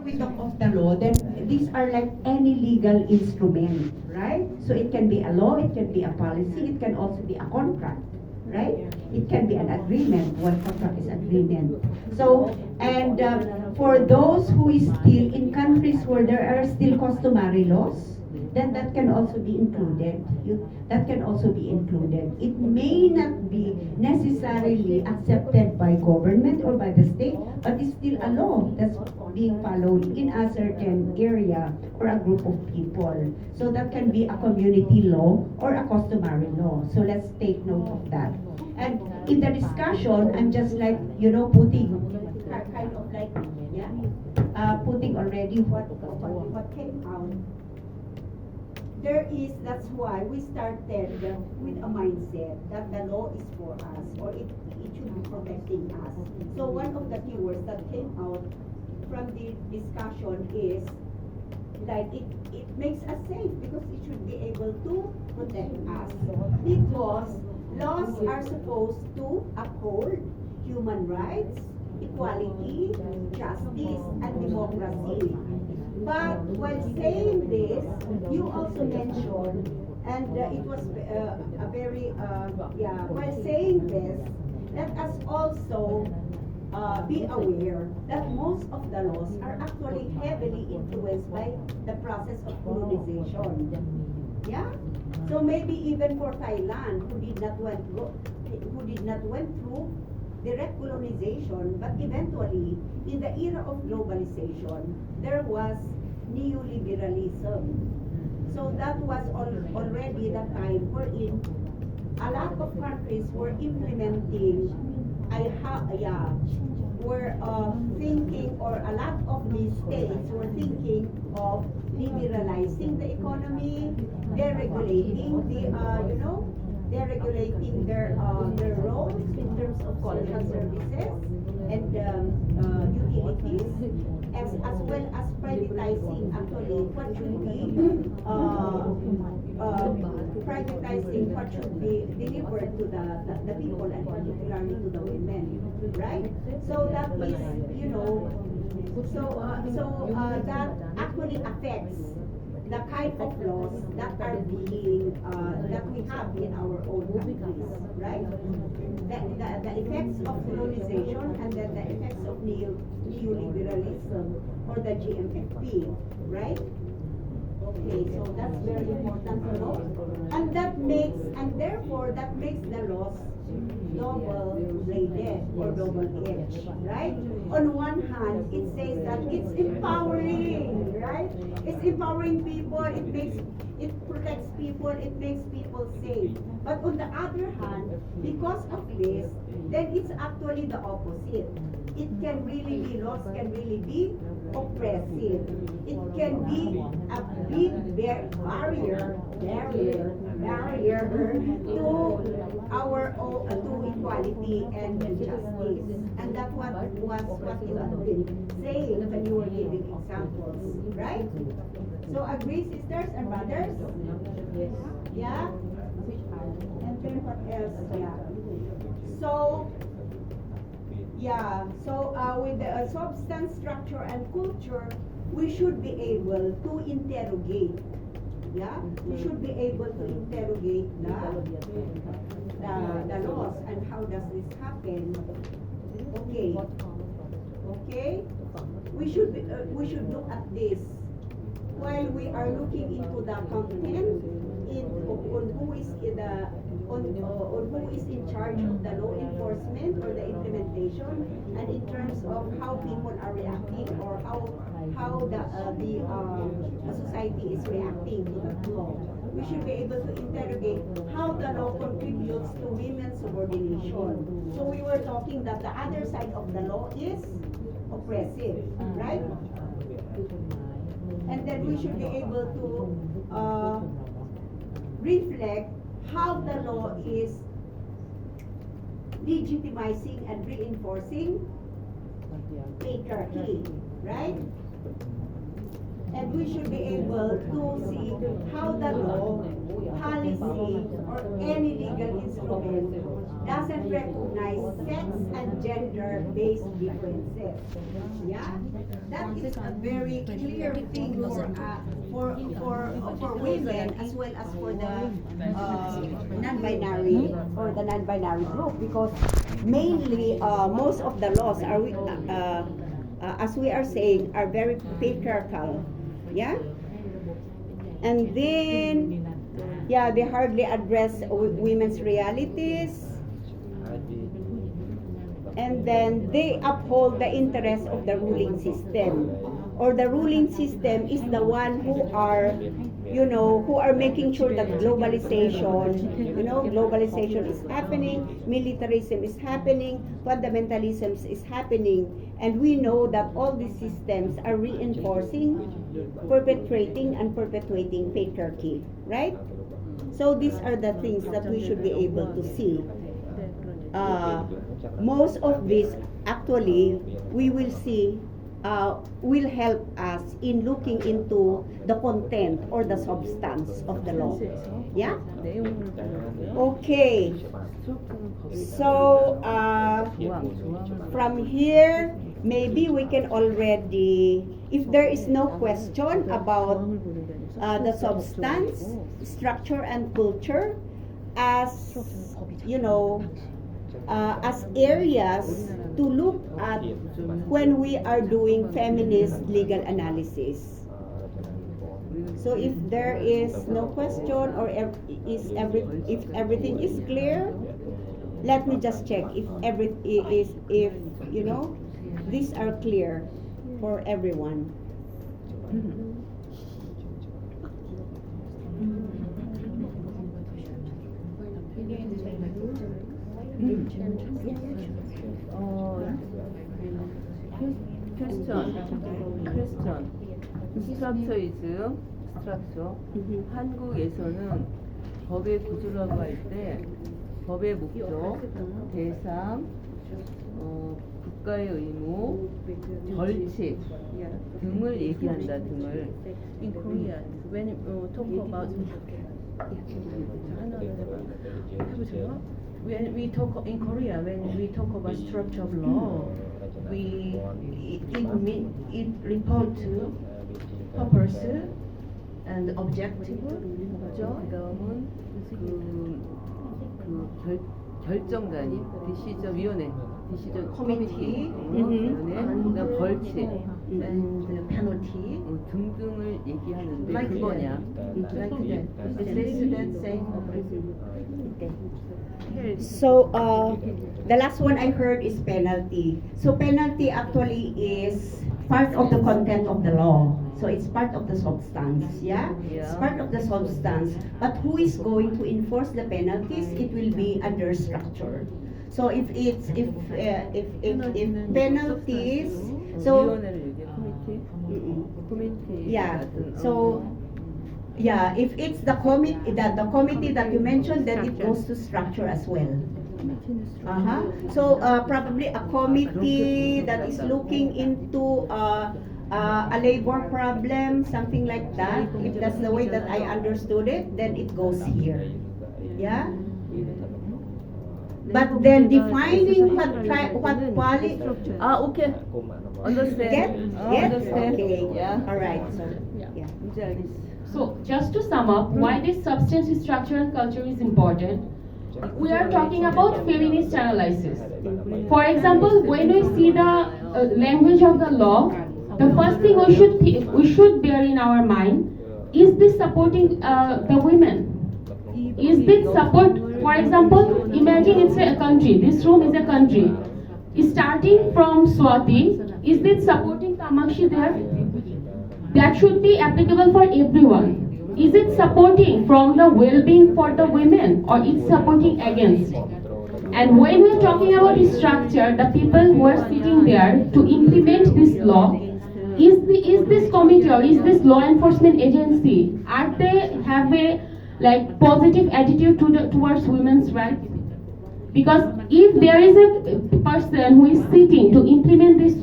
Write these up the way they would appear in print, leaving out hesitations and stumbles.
We talk of the law, then these are like any legal instrument, right? So it can be a law, it can be a policy, it can also be a contract, right? It can be an agreement. One contract is agreement. So, and for those who is still in countries where there are still customary laws, then that can also be included. That can also be included. It may not be necessarily accepted by government or by the state, but it's still a law that's being followed in a certain area or a group of people. So that can be a community law or a customary law. So let's take note of that. And in the discussion, I'm just like, putting kind of like, putting already what came out. That's why we started with a mindset that the law is for us, or it should be protecting us. So one of the keywords that came out from the discussion is like it makes us safe because it should be able to protect us. Because laws are supposed to uphold human rights, equality, justice, and democracy. But while saying this, you also mentioned, and it was a very, while saying this, let us also be aware that most of the laws are actually heavily influenced by the process of colonization. Yeah? So maybe even for Thailand, who did not went through direct colonization, but eventually, in the era of globalization, there was neoliberalism. So that was already the time wherein a lot of countries were implementing, were thinking, or a lot of these states were thinking of liberalizing the economy, deregulating they're regulating their roads in terms of social services and utilities, as well as privatizing actually what should be privatizing what should be delivered to the people, and particularly to the women, right? So that is, that actually affects the kind of laws that are being that we have in our own countries, right? The effects of colonization, and then the effects of neoliberalism or the GMFP, right? Okay, so that's very important to know, and therefore that makes the laws double-bladed or double-edged, right? On one hand, it says that it's empowering, right? It's empowering people, it protects people, it makes people safe. But on the other hand, because of this, then it's actually the opposite. It can really be, laws can really be oppressive. It can be a big barrier to our to equality and justice. And that's what you have been saying when you were giving examples, right? So agree, sisters and brothers? Yeah? And then what else? So with the substance, structure, and culture, we should be able to interrogate. Yeah, we should be able to interrogate the laws and how does this happen. Okay. We should look at this while we are looking into the content on who is in charge of the law enforcement or the implementation, and in terms of how people are reacting, or how the society is reacting to the law. We should be able to interrogate how the law contributes to women's subordination. So we were talking that the other side of the law is oppressive, right? And then we should be able to reflect how the law is legitimizing and reinforcing patriarchy, right? And we should be able to see how the law, policy, or any legal instrument doesn't recognize sex and gender-based differences. Yeah, that is a very clear thing for women as well as for the non-binary or the non-binary group, because mainly most of the laws are as we are saying are very patriarchal. Yeah, and then yeah, they hardly address women's realities. And then they uphold the interests of the ruling system, or the ruling system is the one who are, who are making sure that globalization is happening, militarism is happening, fundamentalism is happening, and we know that all these systems are reinforcing, perpetrating and perpetuating patriarchy, right? So these are the things that we should be able to see. Most of this actually we will see will help us in looking into the content or the substance of the law. Yeah? Okay. So from here, maybe we can already, if there is no question about the substance, structure, and culture as, as areas to look at when we are doing feminist legal analysis. So if there is no question, or if everything is clear, let me just check if these are clear for everyone. Question. Structure. 한국에서는 법의 구조라고 할 때 법의 목적, 대상, 국가의 의무, 벌칙 등을 얘기한다. 등을. In Korea, when talk about when we talk in Korea, when we talk about structure of law, it report to purpose and objective. 그다음은 결정단위, 디시전 Committee, 위원회, 벌칙 and penalty. 등등을 얘기하는데 Like 그거냐? Like that. Is that same? So the last one I heard is penalty. So penalty actually is part of the content of the law. So it's part of the substance, yeah? It's part of the substance. But who is going to enforce the penalties? It will be under structure. So if penalties, so yeah, so yeah, if it's the committee that you mentioned, then it goes to structure as well. So probably a committee that is looking into a labor problem, something like that. If that's the way that I understood it, then it goes here. Yeah. But then defining what quality. Okay. Understand. Understand? Okay. Yeah. All right. Yeah. So, just to sum up, why this substance, structure, and culture is important, we are talking about feminist analysis. For example, when we see the language of the law, the first thing we should bear in our mind, is this supporting the women? Is this support, for example, imagine it's a country, this room is a country. Starting from Swati, is this supporting Kamakshi there? That should be applicable for everyone. Is it supporting from the well-being for the women, or it's supporting against? And when we're talking about structure, the people who are sitting there to implement this law, is this committee or is this law enforcement agency, are they have a positive attitude towards women's rights? Because if there is a person who is sitting to implement this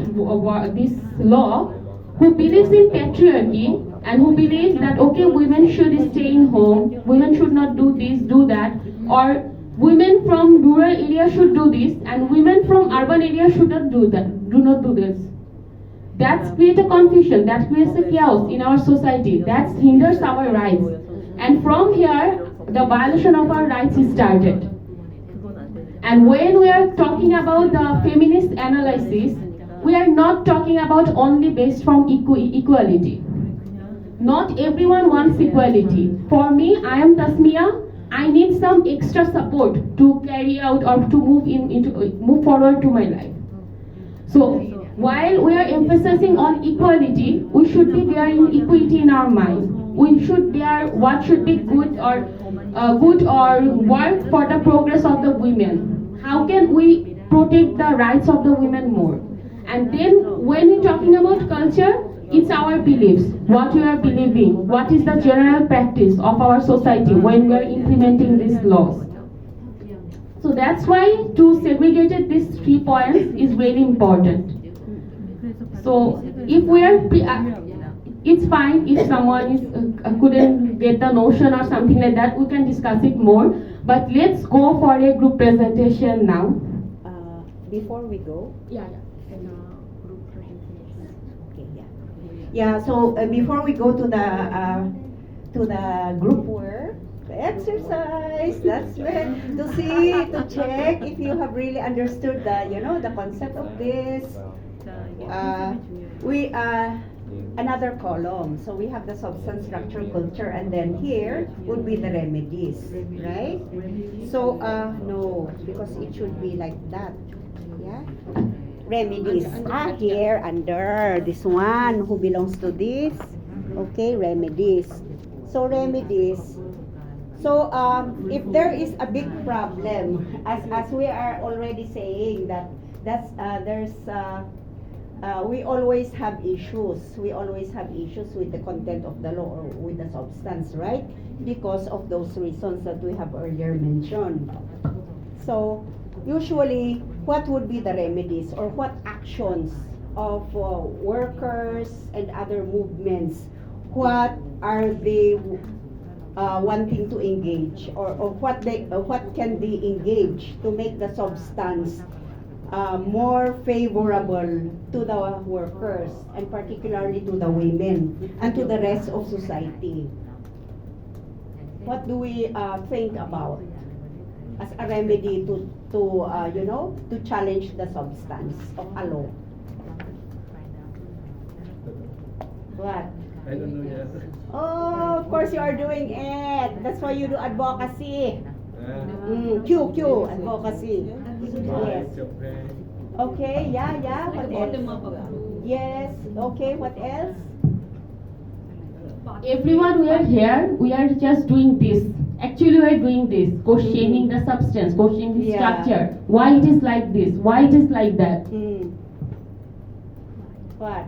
law, who believes in patriarchy, and who believe that okay, women should stay in home, women should not do this, do that, or women from rural area should do this, and women from urban area should not do that, do not do this. That creates a confusion, that creates a chaos in our society, that hinders our rights. And from here, the violation of our rights is started. And when we are talking about the feminist analysis, we are not talking about only based from equality. Not everyone wants equality. For me, I am Tasmia. I need some extra support to carry out or to move forward to my life. So while we are emphasizing on equality, we should be there in equity in our mind. We should bear what should be good or work for the progress of the women. How can we protect the rights of the women more? And then when we're talking about culture, it's our beliefs, what we are believing, what is the general practice of our society when we are implementing these laws. So that's why to segregate these 3 points is very important. So if we are, it's fine if someone is couldn't get the notion or something like that, we can discuss it more. But let's go for a group presentation now. Before we go, Yeah. okay, yeah. So before we go to the group work exercise, that's where to see, to check if you have really understood the concept of this. We another column. So we have the substance, structure, culture, and then here would be the remedies, right? So no, because it should be like that. Yeah. Remedies. Here under this one who belongs to this. Okay, remedies. So remedies. So if there is a big problem, as we are already saying we always have issues. We always have issues with the content of the law or with the substance, right? Because of those reasons that we have earlier mentioned. So usually, what would be the remedies or what actions of workers and other movements? What are they wanting to engage, or what can they engage to make the substance more favorable to the workers and particularly to the women and to the rest of society? What do we think about as a remedy to challenge the substance of a law? What? I don't know yet. Oh, of course you are doing it. That's why you do advocacy. Q, advocacy. Yes. Okay, yeah. What else? Yes. Okay, what else? Everyone, we are here, we are just doing this. Actually, we are doing this, questioning the substance, questioning the structure. Why it is like this? Why it is like that? What?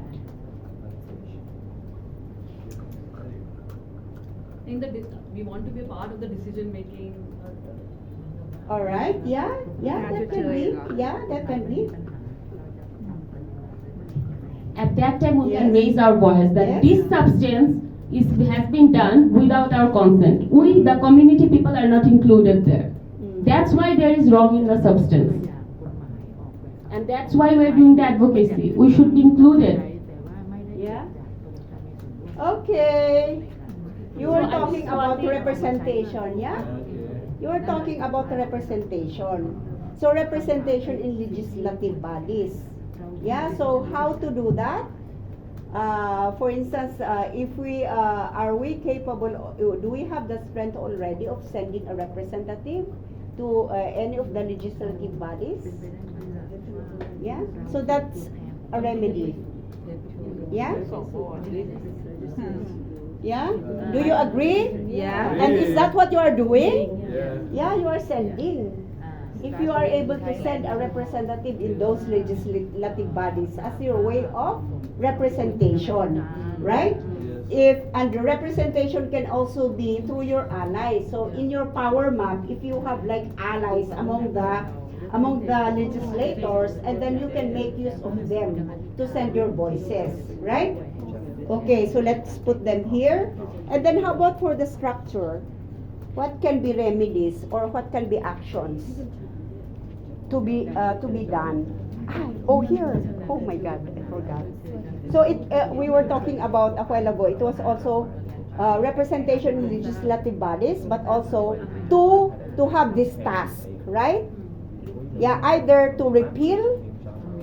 I think that we want to be a part of the decision making. All right. Yeah, that can be. Yeah, that can be. At that time, we can Yes. raise our voice that Yes. this substance has been done without our consent. We, the community people, are not included there. That's why there is wrong in the substance. And that's why we're doing the advocacy. We should be included. Yeah. Okay. You were So, talking so about I think- representation, yeah? You were talking about representation. So representation in legislative bodies. Yeah, so how to do that? For instance, if we are we capable? Do we have the strength already of sending a representative to any of the legislative bodies? Yeah, so that's a remedy. Yeah. Yeah. Do you agree? Yeah. And is that what you are doing? Yeah. Yeah, you are sending. If you are able to send a representative in those legislative bodies as your way of representation, right? And the representation can also be through your allies. So in your power map, if you have like allies among the legislators, and then you can make use of them to send your voices, right? Okay, so let's put them here. And then how about for the structure? What can be remedies or what can be actions to be done? Oh, here. Oh my God, I forgot. So we were talking about a while ago. It was also representation in legislative bodies, but also to have this task, right? Yeah, either to repeal,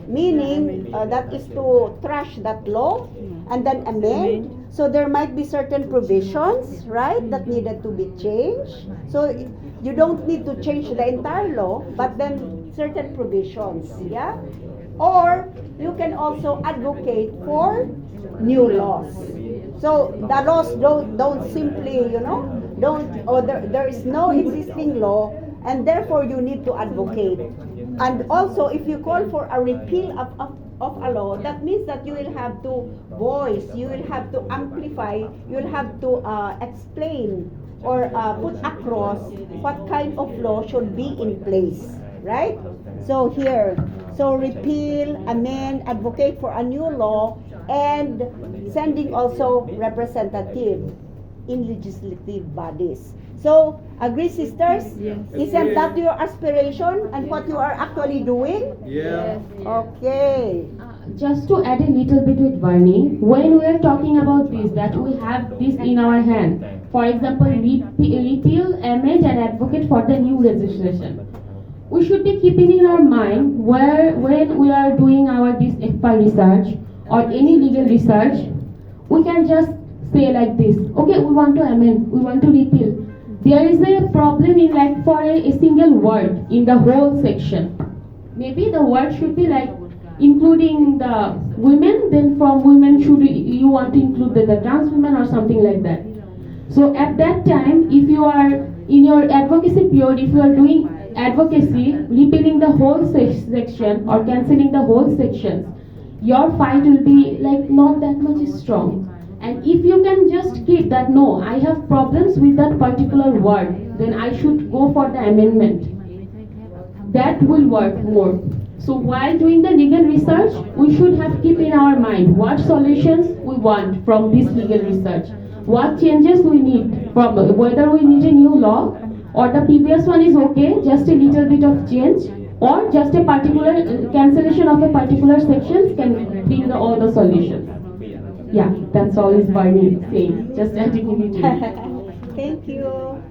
meaning that is to trash that law and then amend. So there might be certain provisions, right, that needed to be changed. So you don't need to change the entire law, but then certain provisions, yeah? Or you can also advocate for new laws. So the laws don't simply, there is no existing law, and therefore you need to advocate. And also, if you call for a repeal of a law, that means that you will have to voice, you will have to amplify, you will have to explain or put across what kind of law should be in place, right? So here, so repeal, amend, advocate for a new law, and sending also representative in legislative bodies. So, agree, sisters? Yes. Isn't that your aspiration and what you are actually doing? Yeah. Okay. Just to add a little bit with Barney, when we are talking about this, that we have this in our hand, for example, repeal, amend, and advocate for the new legislation. We should be keeping in our mind when we are doing our this FI research or any legal research, we can just say like this, okay, we want to amend, we want to repeal. There is a problem in like for a single word in the whole section. Maybe the word should be like including the women, then from women should you want to include the trans women or something like that. So at that time, if you are in your advocacy period, if you are doing advocacy, repealing the whole section or cancelling the whole sections, your fight will be like not that much strong. And if you can just keep that, no, I have problems with that particular word, then I should go for the amendment. That will work more. So while doing the legal research, we should have keep in our mind what solutions we want from this legal research. What changes we need from whether we need a new law or the previous one is okay, just a little bit of change, or just a particular cancellation of a particular section can bring all the solutions. Yeah, that's all is Barney saying. Just adding it. Thank you.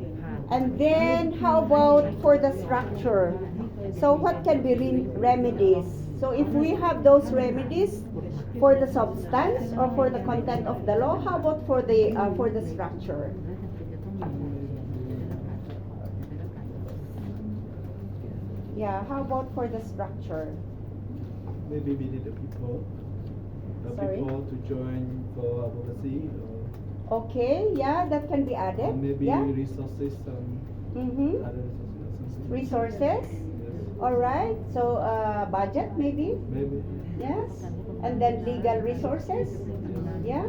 And then, how about for the structure? So what can be remedies? So if we have those remedies for the substance or for the content of the law, how about for the structure? Yeah, how about for the structure? Maybe we need the people Sorry? to join for advocacy, Okay, yeah, that can be or added. maybe Yeah. resources, Mm-hmm. other resources. Resources. Yes. All right. So budget maybe. Maybe. Yes. And then legal resources. Yeah.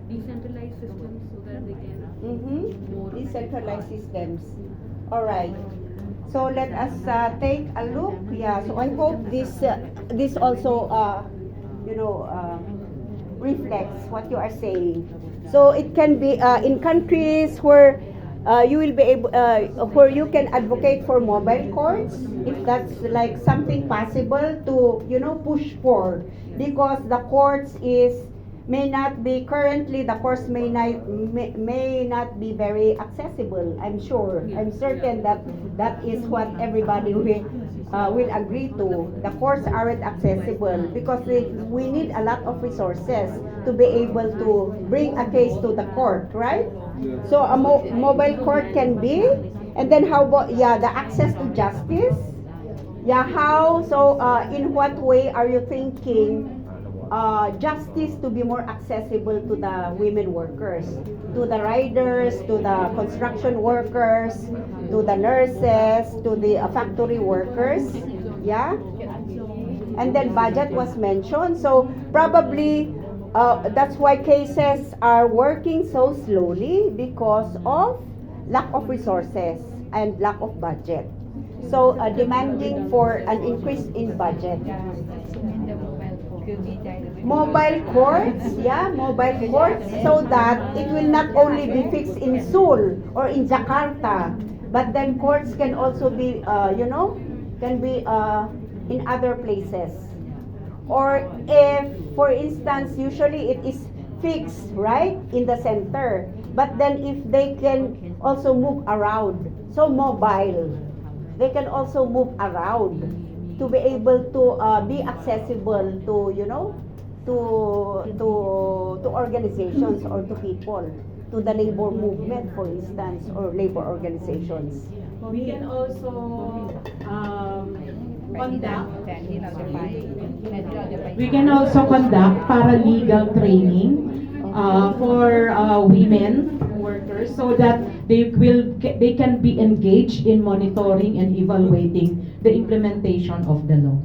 Decentralized systems so that they can Mm-hmm. Decentralized systems. All right. So let us take a look. Yeah. So I hope this also reflects what you are saying. So it can be in countries where you will be able where you can advocate for mobile courts, if that's like something possible to push for, because the courts may not be currently, the courts may not be very accessible. I'm sure. I'm certain that is what everybody will agree to. The courts aren't accessible because we need a lot of resources to be able to bring a case to the court, right? So a mobile court can be. And then how about the access to justice? Yeah, how? So in what way are you thinking justice to be more accessible to the women workers, to the riders, to the construction workers, to the nurses, to the factory workers? Yeah? And then budget was mentioned. So probably that's why cases are working so slowly, because of lack of resources and lack of budget. So demanding for an increase in budget. mobile courts, so that it will not only be fixed in Seoul or in Jakarta, but then courts can also be, can be in other places. Or if, for instance, usually it is fixed, right, in the center. But then if they can also move around, so mobile, they can also move around to be able to be accessible to, to organizations or to people, to the labor movement, for instance, or labor organizations. We can also conduct paralegal training for women workers so that they can be engaged in monitoring and evaluating the implementation of the law.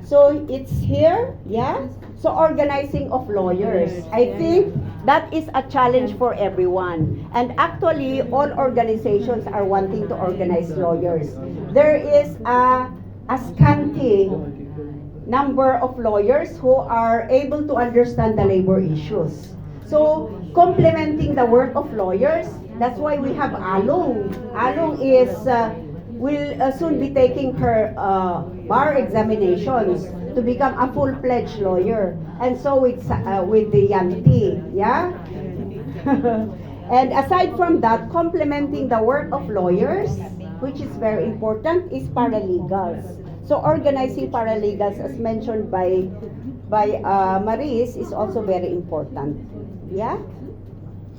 So it's here, yeah? So organizing of lawyers. I think that is a challenge for everyone. And actually, all organizations are wanting to organize lawyers. There is a scanty number of lawyers who are able to understand the labor issues. So, complementing the work of lawyers, that's why we have Alung. Alung is will soon be taking her bar examinations to become a full-fledged lawyer. And so with the Yanti, yeah? And aside from that, complementing the work of lawyers, which is very important, is paralegals. So organizing paralegals, as mentioned by Maris, is also very important. Yeah?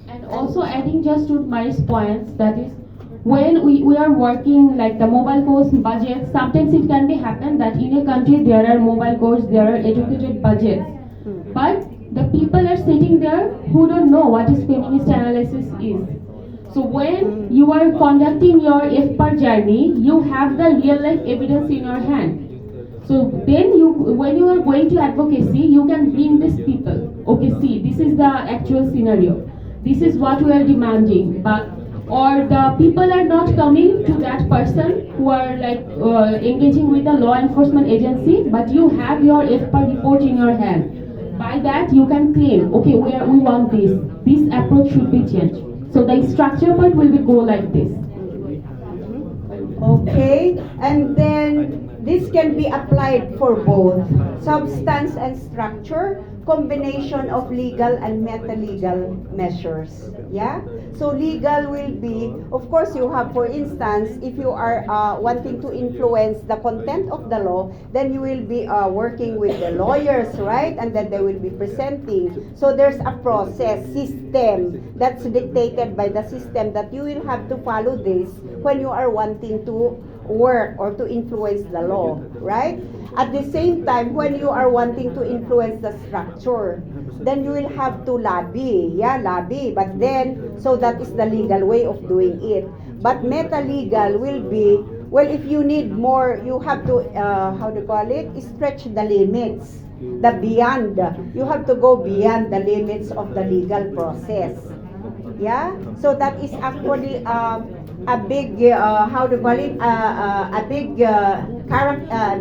And also adding just to Mari's points, that is, when we are working like the mobile course budget, sometimes it can be happen that in a country there are mobile course, there are educated budgets. But the people are sitting there who don't know what is feminist analysis is. So when you are conducting your FPAR journey, you have the real life evidence in your hand. So then when you are going to advocacy, you can bring these people. Okay, see, this is the actual scenario. This is what we are demanding. But or the people are not coming to that person who are like engaging with the law enforcement agency, but you have your FPAR report in your hand. By that you can claim, okay, we want this. This approach should be changed. So the structure part will be go like this. Okay, and then this can be applied for both substance and structure, combination of legal and meta-legal measures. Yeah? So legal will be, of course you have, for instance, if you are wanting to influence the content of the law, then you will be working with the lawyers, right? And then they will be presenting. So there's a process, system, that's dictated by the system that you will have to follow this when you are wanting to work or to influence the law, right? At the same time, when you are wanting to influence the structure, then you will have to lobby, but then, so that is the legal way of doing it. But meta-legal will be, well, if you need more, you have to, stretch the limits, you have to go beyond the limits of the legal process. Yeah? So that is actually a big,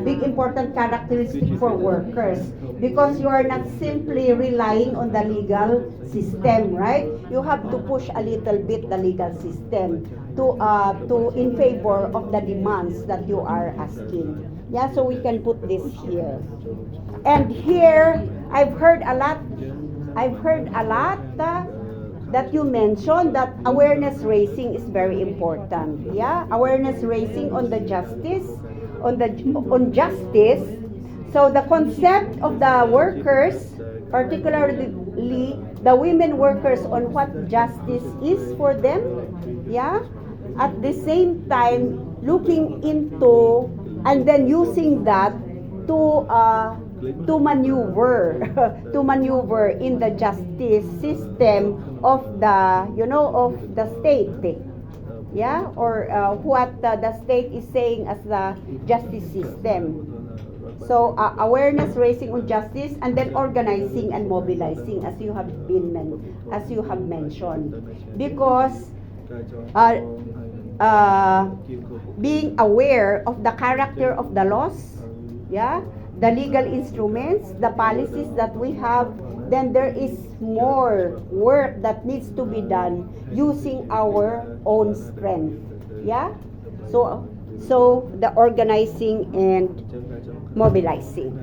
big important characteristic for workers, because you are not simply relying on the legal system, right? You have to push a little bit the legal system to in favor of the demands that you are asking. Yeah, so we can put this here. And here, I've heard a lot that you mentioned that awareness raising is very important. Yeah, awareness raising on the justice, on justice. So the concept of the workers, particularly the women workers, on what justice is for them. Yeah, at the same time looking into and then using that to maneuver in the justice system of the state, yeah, or what the state is saying as the justice system. So awareness raising on justice, and then organizing and mobilizing, as you have mentioned, because being aware of the character of the laws, yeah, the legal instruments, the policies that we have, then there is more work that needs to be done using our own strength. Yeah? So the organizing and mobilizing.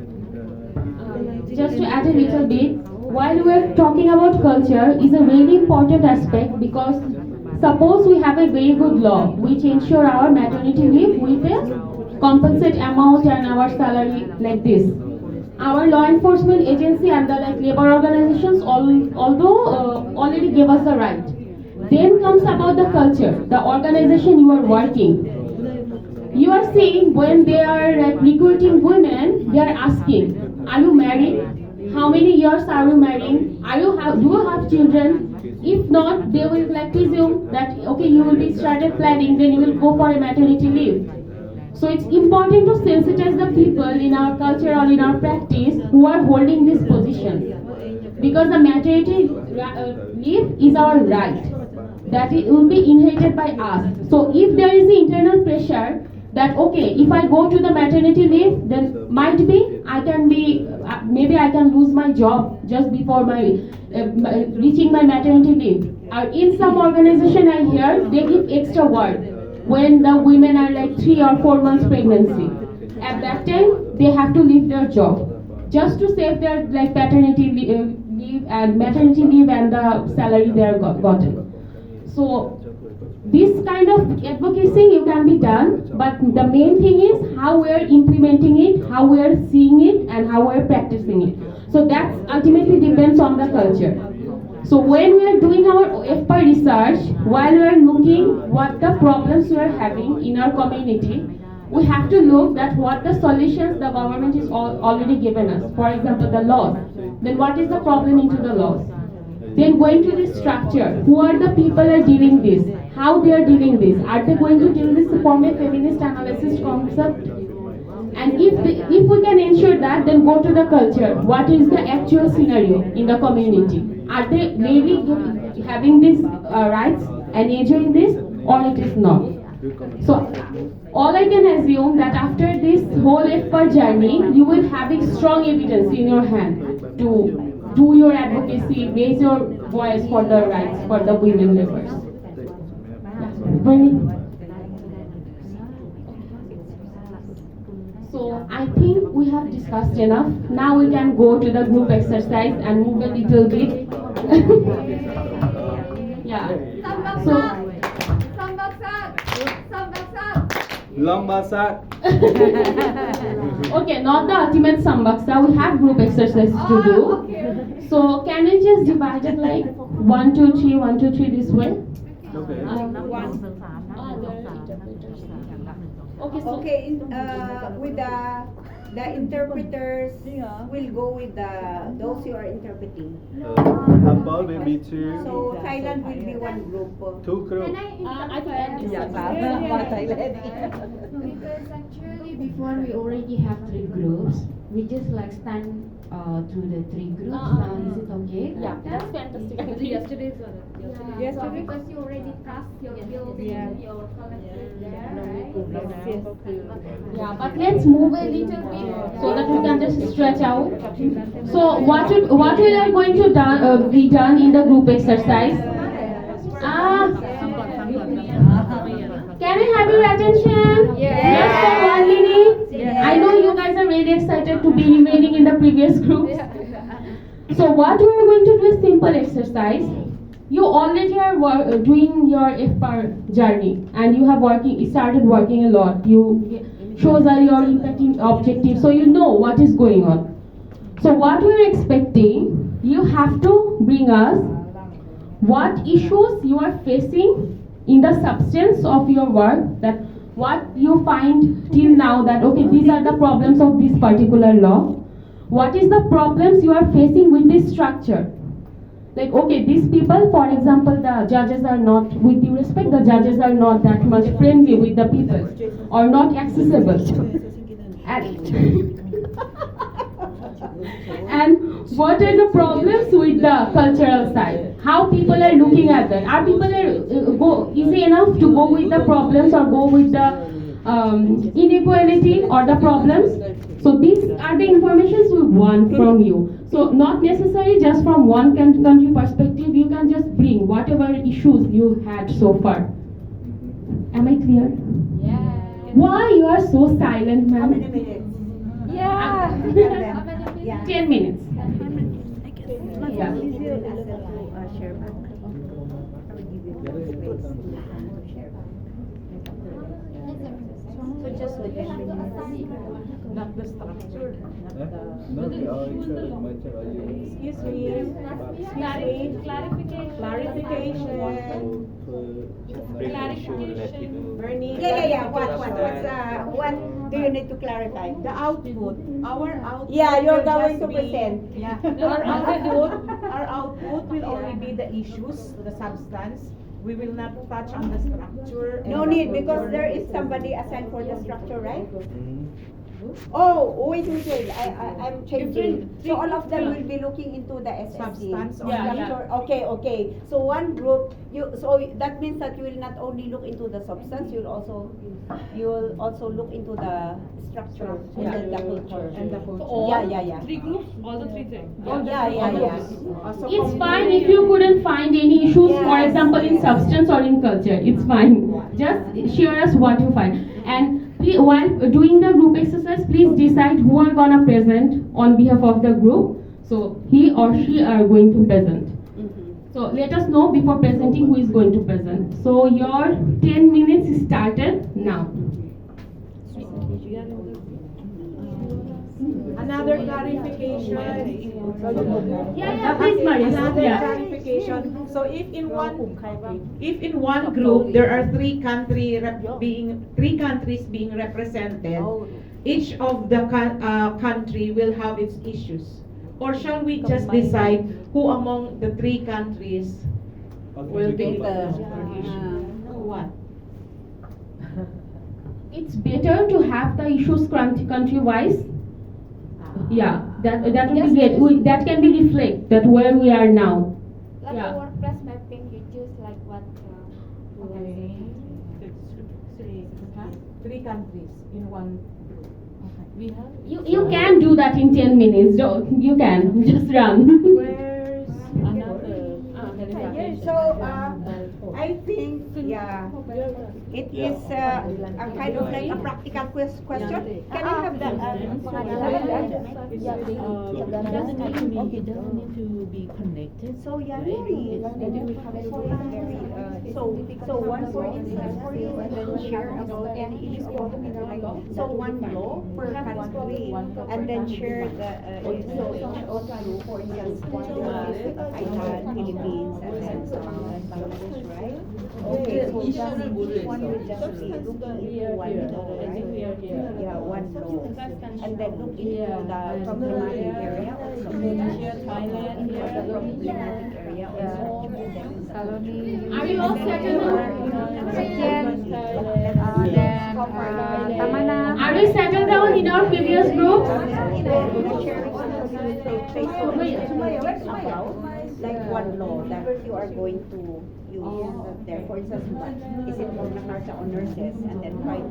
Just to add a little bit, while we are talking about culture is a very important aspect, because suppose we have a very good law which ensure our maternity leave with a compensate amount and our salary like this. Our law enforcement agency and the labor organizations already gave us the right. Then comes about the culture, the organization you are working. You are seeing when they are recruiting women, they are asking, are you married? How many years are you married? Do you have children? If not, they will presume that okay, you will be started planning, then you will go for a maternity leave. So it's important to sensitize the people in our culture or in our practice who are holding this position, because the maternity leave is our right, that it will be inherited by us. So if there is the internal pressure that okay, if I go to the maternity leave, then might be I can be maybe I can lose my job just before my reaching my maternity leave. In some organization I hear they give extra work when the women are 3 or 4 months pregnancy. At that time they have to leave their job just to save their paternity leave and maternity leave and the salary they are gotten. So this kind of advocacy you can be done, but the main thing is how we are implementing it, how we are seeing it, and how we are practicing it. So that ultimately depends on the culture. So when we are doing our FPAR research, while we are looking what the problems we are having in our community, we have to look at what the solutions the government is already given us. For example, the laws. Then what is the problem into the laws? Then going to the structure, who are the people are dealing this? How they are dealing this? Are they going to deal this from a feminist analysis concept? And if we can ensure that, then go to the culture. What is the actual scenario in the community? Are they really having these rights and enjoying this, or it is not? So all I can assume that after this whole FPAR journey, you will have a strong evidence in your hand to do your advocacy, raise your voice for the rights for the women laborers. So I think we have discussed enough. Now we can go to the group exercise and move a little bit. Yeah. So Lambasat. okay, not the ultimate sambaksa. We have group exercises to do. So can we just divide it 1, 2, 3, 1, 2, 3 this way? Okay. There are interpreters. Okay, so With the interpreters will go with those who are interpreting. Nepal will be 2. So Thailand will be one group. 2 group. I can add this. Because actually before we already have 3 groups, we just stand through the 3 groups. Is it okay? Yeah, that's fantastic. I think. Yesterday's Because you already trust your building, your collective there, right? Yeah, but let's move a little bit so that we can just stretch out. So what we are going to be done in the group exercise? Can I have your attention? Yes, for 1 minute. I know you guys are very excited to be remaining in the previous groups. So what we are going to do is simple exercise. You already are doing your FPAR journey and you have started working a lot. You shows are your impacting objective, so you know what is going on. So what we are expecting, you have to bring us what issues you are facing in the substance of your work, that what you find till now that okay, these are the problems of this particular law. What is the problems you are facing with this structure? Okay, these people, for example, the judges are not, with due respect, the judges are not that much friendly with the people or not accessible. And what are the problems with the cultural side? How people are looking at that? Are people easy enough to go with the problems or go with the inequality or the problems? So these are the informations we want from you. So not necessarily just from one country perspective, you can just bring whatever issues you had so far. Am I clear? Yeah. Why you are so silent, How many ma'am? minutes? Yeah. 10 minutes. Yeah. Share back. I will give you space to share back. So just the 10 minutes, not the structure, not Eh? the... No, are you? Excuse me. Clarification. Bernie. Yeah. What do you need to clarify? The output, our output. Yeah, you're will going just to be- present. Yeah, our output will only be the issues, the substance. We will not touch on the structure. and No the need, because culture. there is somebody assigned for the structure, right? Mhm. Oh, wait. I'm changing. So all of them will be looking into the SSC. Substance So only. structure. Okay. So one group, so that means that you will not only look into the substance, you will also look into the structure and then the culture. And the culture. All Yeah. three groups, all the three things. Yeah. Also It's fine if you couldn't find any issues, for Yes. example, in substance or in culture. It's fine. Just share us what you find. And while doing the group exercise, please decide who are gonna present on behalf of the group. So he or she are going to present. So let us know before presenting who is going to present. So your 10 minutes started now. Another clarification. Yeah, please, Maria. Another Yeah. clarification. So if in one group there are three countries being represented, each of the country will have its issues. Or shall we just decide who among the three countries will be the what? It's better to have the issues country-wise. Yeah, that would be great. That can be reflect that where we are now. Like Yeah. the workplace mapping, you choose like what? Three countries in one group. You can do that in 10 minutes. You can just run. Where's So, I think, it is a kind of like a practical question. Can I have that? It doesn't need to be connected. So, so one for instance for you, and then share about any issue of so one law per country, and then share the so each also for instance one is Thailand, Philippines, and then Bangladesh, right? Okay, so each one will just be looking into one law, right? Yeah, one law, and then look into the problematic area also. Thailand, the problematic area also. Are you all settled now? Are we settled down in our previous group? Like one law that you are going to use there. For instance, is it Magna Carta on nurses, and then try to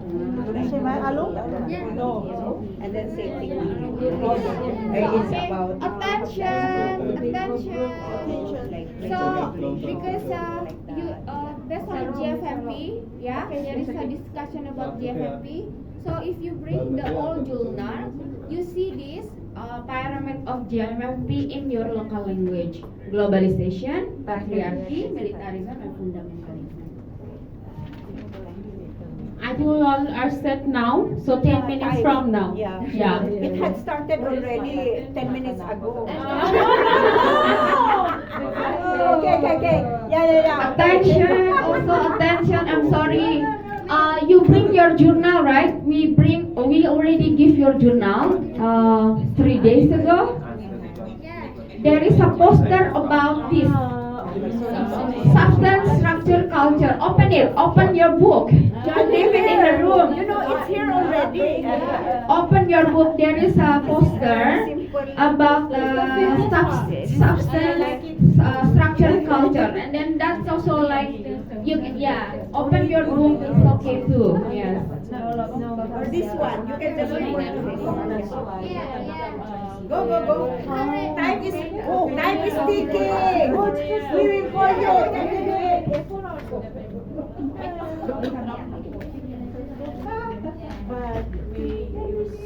and then same thing is about Attention. like So, because based on GFMP, there is a discussion about GFMP. So if you bring the old journal, you see this pyramid of GFMP in your local language: globalization, patriarchy, militarism, and fundamentalism. I think we all are set now. So 10 minutes from now. Yeah. It had started already 10 minutes ago. Okay. Yeah. Attention, also attention. I'm sorry. You bring your journal, right? We already give your journal 3 days ago. There is a poster about this substance, structure, culture. Open it. Open your book. Don't leave it in the room. You know, it's here already. Open your book. There is a poster about substance, structure, culture, and then that's also like you. Open your book. It's okay too. Yes. Or this one, you can just record this. Go, go, go. Time is ticking. We will call you. Can you do it? But we use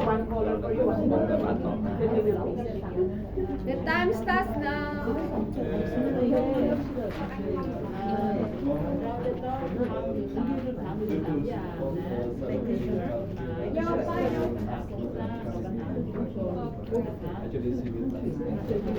one color for you. The time starts now. Actually,